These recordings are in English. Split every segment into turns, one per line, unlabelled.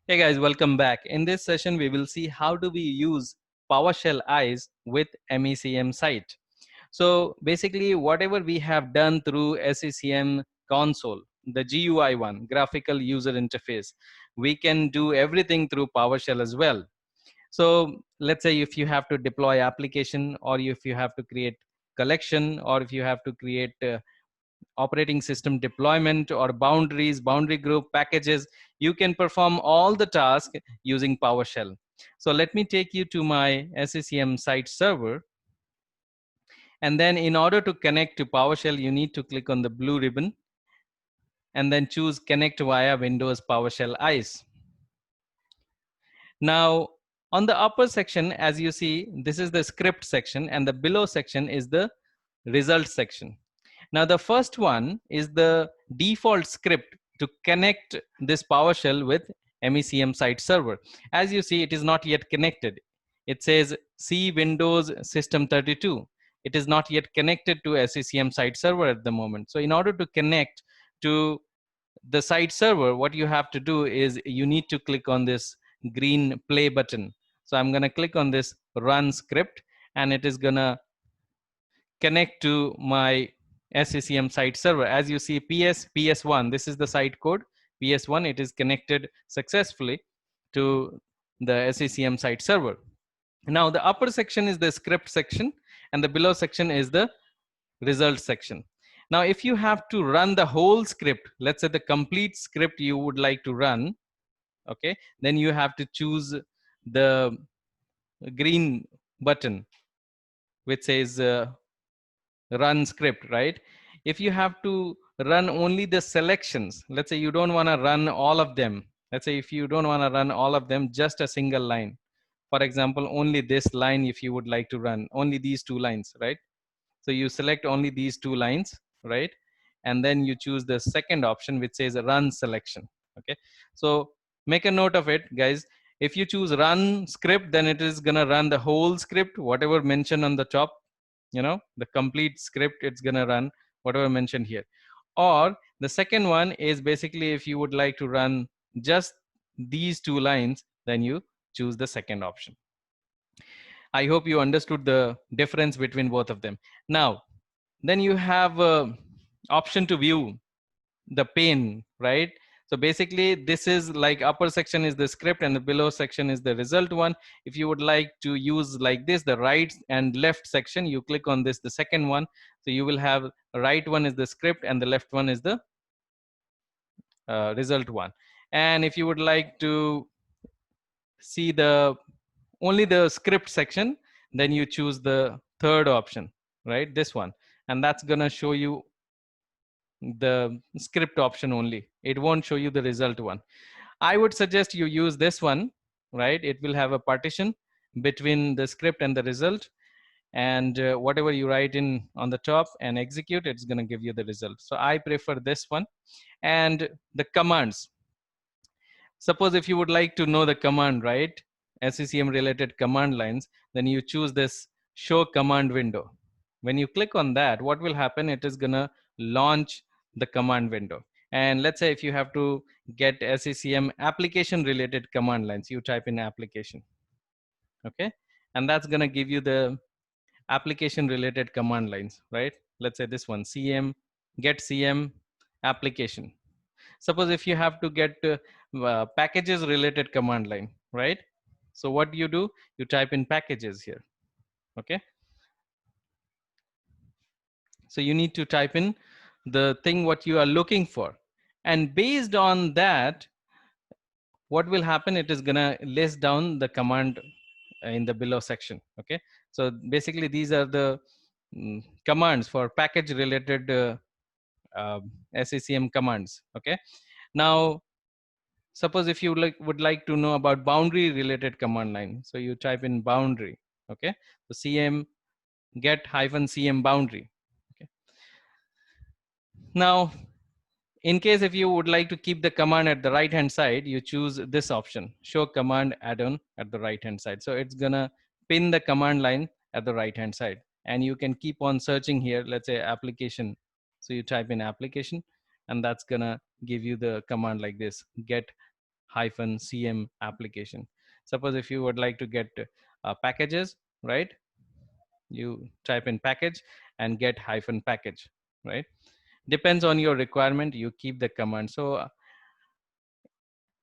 Hey guys, welcome back. In this session, we will see how do we use PowerShell eyes with MECM site. So basically, whatever we have done through SCCM console, the GUI one, graphical user interface, we can do everything through PowerShell as well. So let's say if you have to deploy application, or if you have to create collection, or if you have to create operating system deployment or boundaries, boundary group packages, you can perform all the tasks using PowerShell. So let me take you to my SCCM site server. And then in order to connect to PowerShell, you need to click on the blue ribbon and then choose connect via Windows PowerShell eyes. Now, on the upper section, as you see, this is the script section, and the below section is the result section. Now, the first one is the default script to connect this PowerShell with MECM site server. As you see, it is not yet connected. It says C Windows System 32. It is not yet connected to SCCM site server at the moment. So in order to connect to the site server, what you have to do is you need to click on this green play button. So I'm going to click on this run script, and it is going to connect to my SCCM site server. As you see, PS1, this is the site code, PS1, it is connected successfully to the SCCM site server. Now the upper section is the script section, and the below section is the result section. Now if you have to run the whole script, let's say the complete script you would like to run, okay, then you have to choose the green button which says run script, right? If you have to run only the selections, let's say you don't want to run all of them, let's say if you don't want to run all of them, just a single line, for example, only this line, if you would like to run only these two lines, right? So you select only these two lines, right? And then you choose the second option which says run selection. Okay, so make a note of it, guys. If you choose run script, then it is gonna run the whole script, whatever mentioned on the top, the complete script, it's gonna run whatever mentioned here. Or the second one is basically if you would like to run just these two lines, then you choose the second option. I hope you understood the difference between both of them. Now, then you have option to view the pane, right? So basically this is like upper section is the script and the below section is the result one. If you would like to use like this, the right and left section, you click on this, the second one. So you will have right one is the script and the left one is the result one. And if you would like to see the only the script section, then you choose the third option, right? This one, and that's gonna show you the script option only. It won't show you the result one. I would suggest you use this one, right? It will have a partition between the script and the result, and whatever you write in on the top and execute, it's going to give you the result. So I prefer this one. And the commands, suppose if you would like to know the command, right, SCCM related command lines, then you choose this show command window. When you click on that, what will happen, it is going to launch the command window. And let's say if you have to get SCCM application related command lines, you type in application, okay, and that's going to give you the application related command lines, right? Let's say this one, cm get cm application. Suppose if you have to get packages related command line, right? So what do? You type in packages here, okay? So you need to type in the thing what you are looking for, and based on that, what will happen, it is gonna list down the command in the below section. Okay, so basically these are the commands for package related uh, SCCM commands. Okay, now suppose if you would like to know about boundary related command line, so you type in boundary. Okay, so cm get hyphen cm boundary. Okay, now in case if you would like to keep the command at the right hand side, you choose this option, show command add-on at the right hand side. So it's gonna pin the command line at the right hand side, and you can keep on searching here. Let's say application, so you type in application, and that's gonna give you the command like this, get -cm application. Suppose if you would like to get packages, right? You type in package and get -package, right? Depends on your requirement, you keep the command. So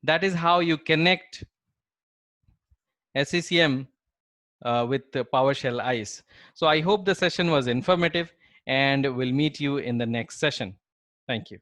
that is how you connect SCCM with the PowerShell ICE. So I hope the session was informative, and we'll meet you in the next session. Thank you.